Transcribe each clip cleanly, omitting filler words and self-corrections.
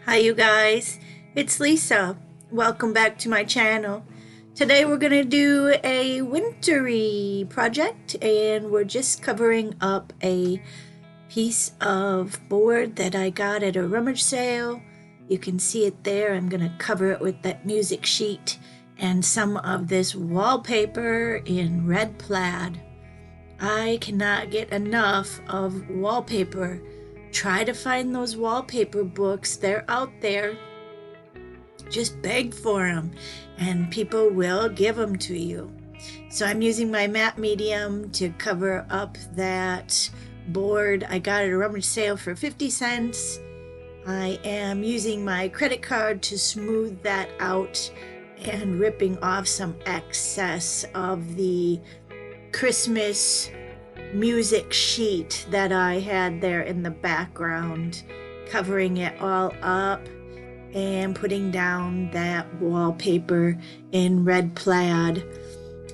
Hi you guys, it's Lisa. Welcome back to my channel. Today we're going to do a wintry project and we're just covering up a piece of board that I got at a rummage sale. You can see it there. I'm going to cover it with that music sheet and some of this wallpaper in red plaid. I cannot get enough of wallpaper. Try to find those wallpaper books. They're out there. Just beg for them and people will give them to you. So I'm using my matte medium to cover up that board. I got it at a rummage sale for 50 cents. I am using my credit card to smooth that out and ripping off some excess of the Christmas music sheet that I had there in the background, covering it all up and putting down that wallpaper in red plaid.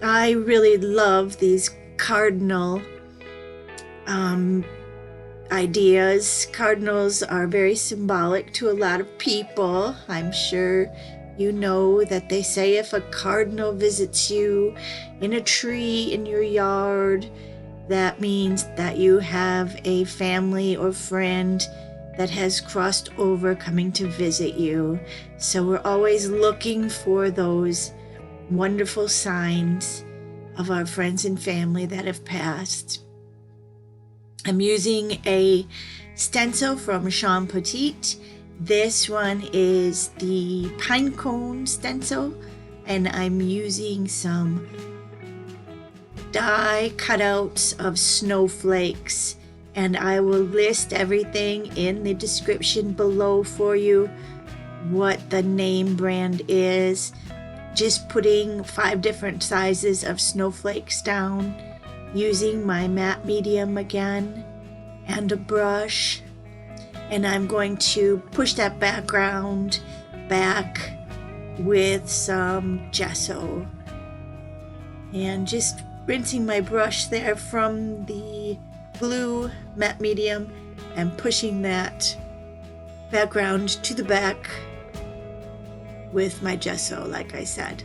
I really love these Cardinal ideas. Cardinals are very symbolic to a lot of people. I'm sure you know that they say if a cardinal visits you in a tree in your yard, that means that you have a family or friend that has crossed over coming to visit you. So we're always looking for those wonderful signs of our friends and family that have passed. I'm using a stencil from Sean Petite. This one is the pine cone stencil, and I'm using some die cutouts of snowflakes, and I will list everything in the description below for you what the name brand is. Just putting 5 different sizes of snowflakes down, using my matte medium again and a brush, and I'm going to push that background back with some gesso and just rinsing my brush there from the blue matte medium and pushing that background to the back with my gesso, like I said.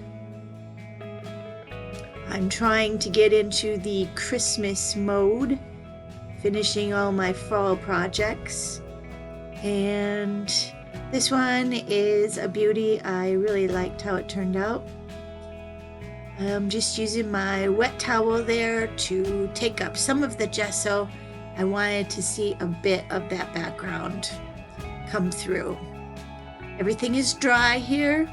I'm trying to get into the Christmas mode, finishing all my fall projects, and this one is a beauty. I really liked how it turned out. I'm just using my wet towel there to take up some of the gesso. I wanted to see a bit of that background come through. Everything is dry here,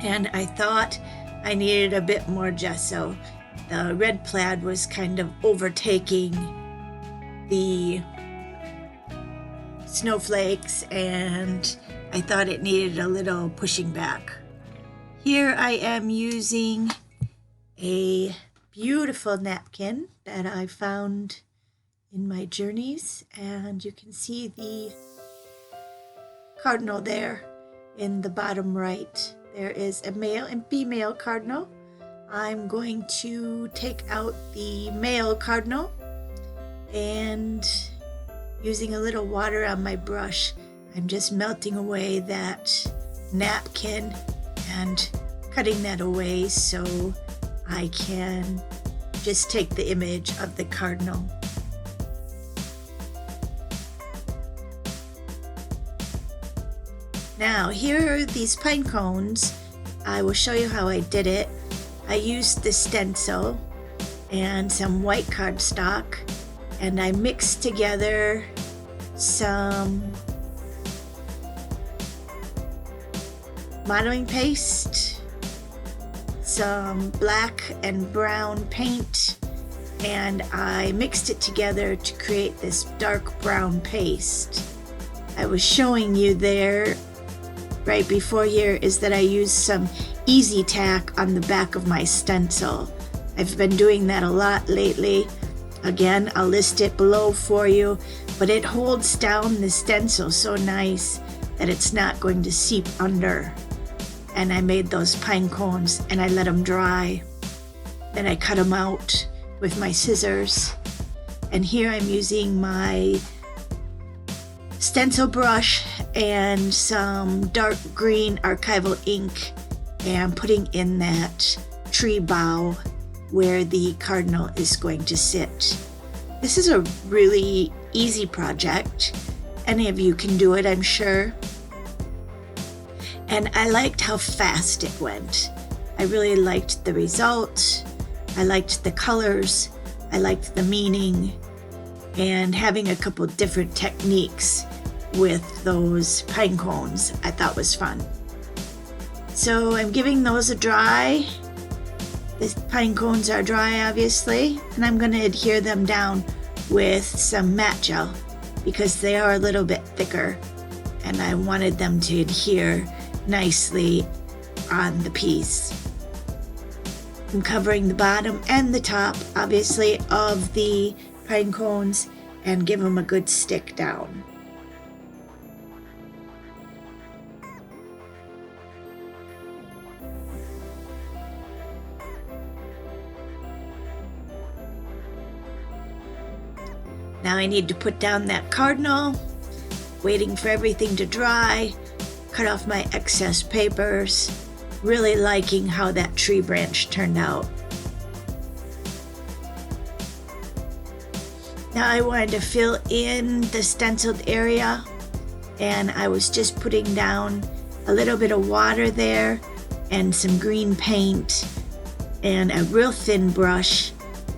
and I thought I needed a bit more gesso. The red plaid was kind of overtaking the snowflakes, and I thought it needed a little pushing back. Here I am using a beautiful napkin that I found in my journeys, and you can see the cardinal there in the bottom right. There is a male and female cardinal. I'm going to take out the male cardinal and using a little water on my brush, I'm just melting away that napkin and cutting that away so I can just take the image of the cardinal. Now here are these pine cones. I will show you how I did it. I used the stencil and some white cardstock, and I mixed together some modeling paste, some black and brown paint, and I mixed it together to create this dark brown paste. I was showing you there right before here is that I used some easy tack on the back of my stencil. I've been doing that a lot lately. Again, I'll list it below for you, but it holds down the stencil so nice that it's not going to seep under. And I made those pine cones and I let them dry. Then I cut them out with my scissors. And here I'm using my stencil brush and some dark green archival ink and putting in that tree bough where the cardinal is going to sit. This is a really easy project. Any of you can do it, I'm sure. And I liked how fast it went. I really liked the result. I liked the colors. I liked the meaning. And having a couple different techniques with those pine cones I thought was fun. So I'm giving those a dry. The pine cones are dry, obviously, and I'm going to adhere them down with some matte gel because they are a little bit thicker and I wanted them to adhere nicely on the piece. I'm covering the bottom and the top, obviously, of the pine cones and give them a good stick down. Now I need to put down that cardinal, waiting for everything to dry, cut off my excess papers, really liking how that tree branch turned out. Now I wanted to fill in the stenciled area, and I was just putting down a little bit of water there and some green paint and a real thin brush,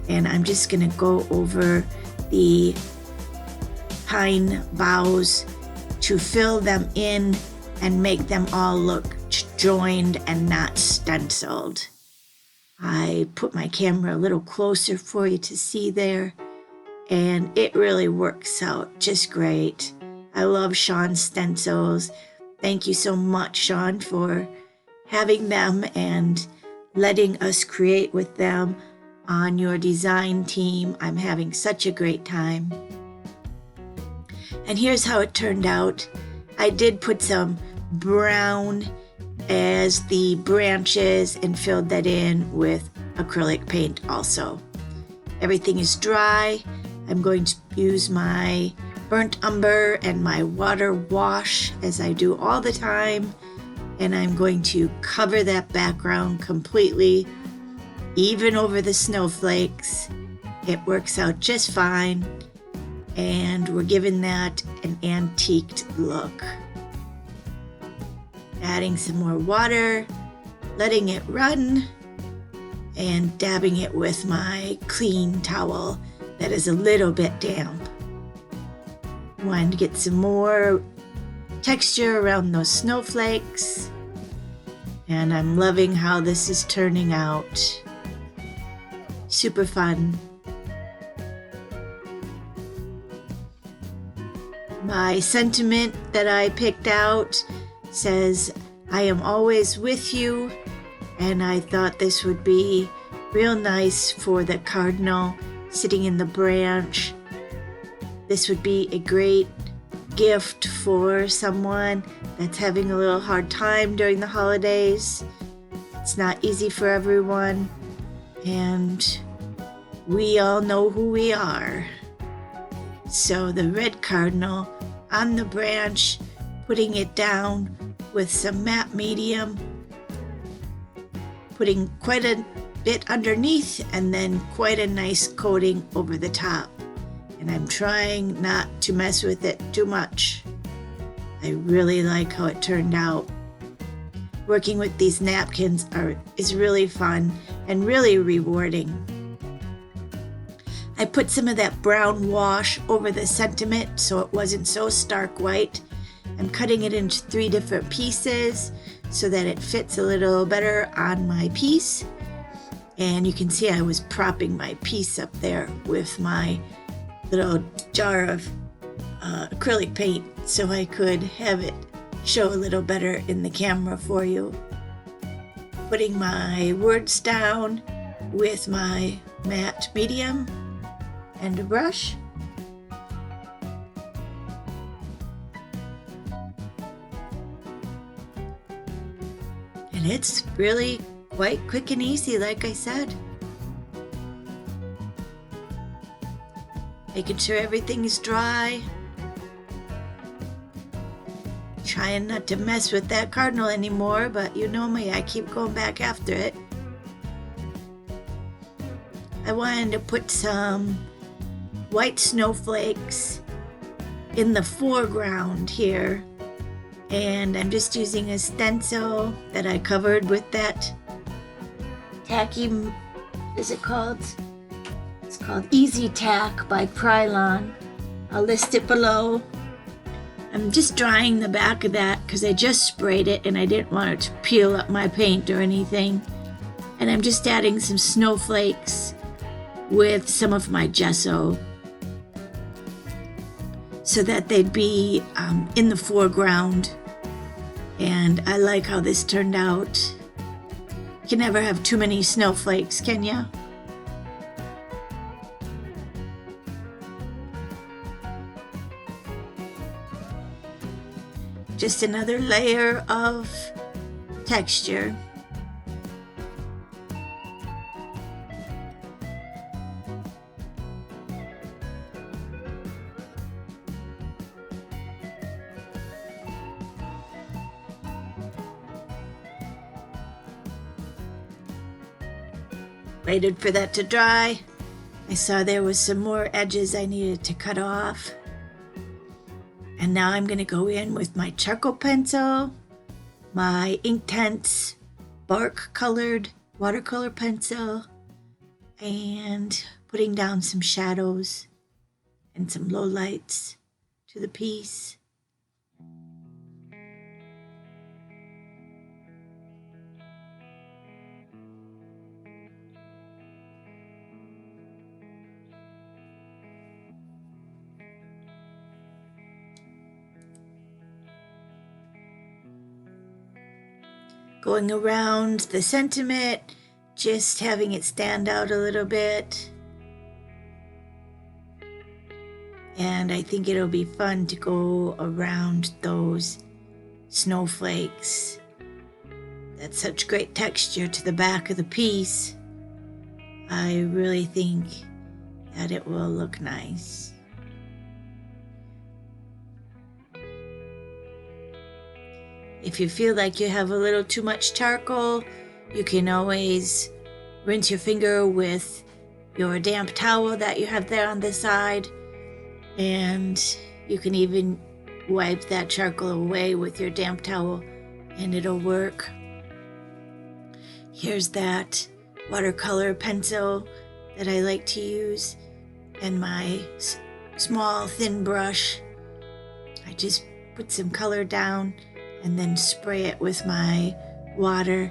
and I'm just gonna go over the pine boughs to fill them in and make them all look joined and not stenciled. I put my camera a little closer for you to see there, and it really works out just great. I love Sean's stencils. Thank you so much, Sean, for having them and letting us create with them on your design team. I'm having such a great time. And here's how it turned out. I did put some brown as the branches and filled that in with acrylic paint also. Everything is dry. I'm going to use my burnt umber and my water wash as I do all the time. And I'm going to cover that background completely, even over the snowflakes. It works out just fine. And we're giving that an antiqued look. Adding some more water, letting it run, and dabbing it with my clean towel that is a little bit damp. Wanted to get some more texture around those snowflakes. And I'm loving how this is turning out. Super fun. My sentiment that I picked out says, "I am always with you," and I thought this would be real nice for the cardinal sitting in the branch. This would be a great gift for someone that's having a little hard time during the holidays. It's not easy for everyone, and we all know who we are. So the red cardinal on the branch, putting it down with some matte medium, putting quite a bit underneath and then quite a nice coating over the top. And I'm trying not to mess with it too much. I really like how it turned out. Working with these napkins is really fun and really rewarding. I put some of that brown wash over the sentiment so it wasn't so stark white. I'm cutting it into 3 different pieces so that it fits a little better on my piece. And you can see I was propping my piece up there with my little jar of acrylic paint so I could have it show a little better in the camera for you. Putting my words down with my matte medium and a brush. And it's really quite quick and easy, like I said. Making sure everything is dry. Trying not to mess with that Cardinal anymore, but you know me, I keep going back after it. I wanted to put some white snowflakes in the foreground here, and I'm just using a stencil that I covered with that tacky, is it called? It's called Easy Tack by Cardinal. I'll list it below. I'm just drying the back of that because I just sprayed it and I didn't want it to peel up my paint or anything. And I'm just adding some snowflakes with some of my gesso so that they'd be in the foreground. And I like how this turned out. You can never have too many snowflakes, can ya? Just another layer of texture. Waited for that to dry. I saw there was some more edges I needed to cut off. And now I'm going to go in with my charcoal pencil, my Inktense bark colored watercolor pencil, and putting down some shadows and some low lights to the piece. Going around the sentiment, just having it stand out a little bit. And I think it'll be fun to go around those snowflakes. That's such great texture to the back of the piece. I really think that it will look nice. If you feel like you have a little too much charcoal, you can always rinse your finger with your damp towel that you have there on the side. And you can even wipe that charcoal away with your damp towel and it'll work. Here's that watercolor pencil that I like to use and my small thin brush. I just put some color down and then spray it with my water,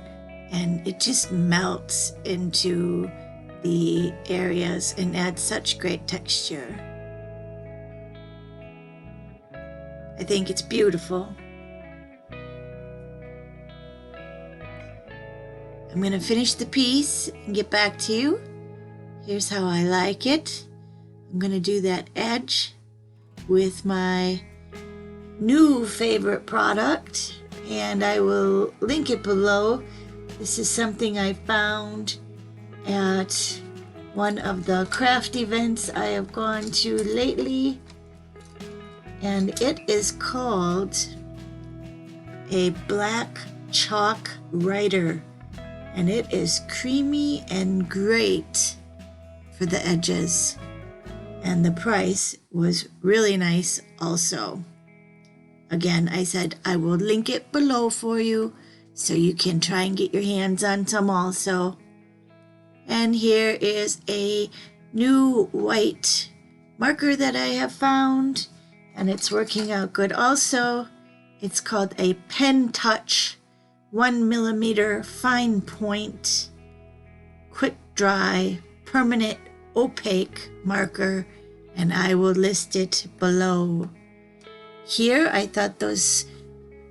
and it just melts into the areas and adds such great texture. I think it's beautiful. I'm going to finish the piece and get back to you. Here's how I like it. I'm going to do that edge with my new favorite product, and I will link it below. This is something I found at one of the craft events I have gone to lately, and it is called a black chalk writer, and it is creamy and great for the edges, and the price was really nice also. Again, I said I will link it below for you so you can try and get your hands on some also. And here is a new white marker that I have found, and it's working out good also. It's called a Pen Touch 1mm fine point quick dry permanent opaque marker, and I will list it below. Here, I thought those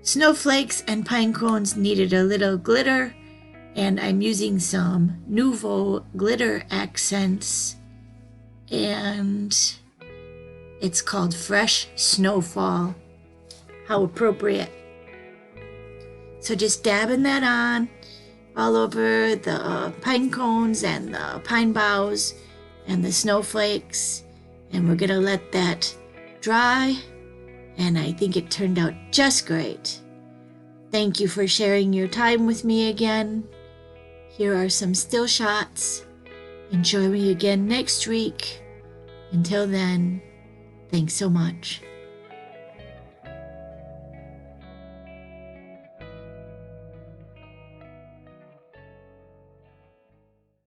snowflakes and pine cones needed a little glitter, and I'm using some Nouveau glitter accents, and it's called Fresh Snowfall. How appropriate. So just dabbing that on all over the pine cones and the pine boughs and the snowflakes, and we're gonna let that dry. and I think it turned out just great. Thank you for sharing your time with me again. Here are some still shots. Enjoy me again next week. Until then, thanks so much.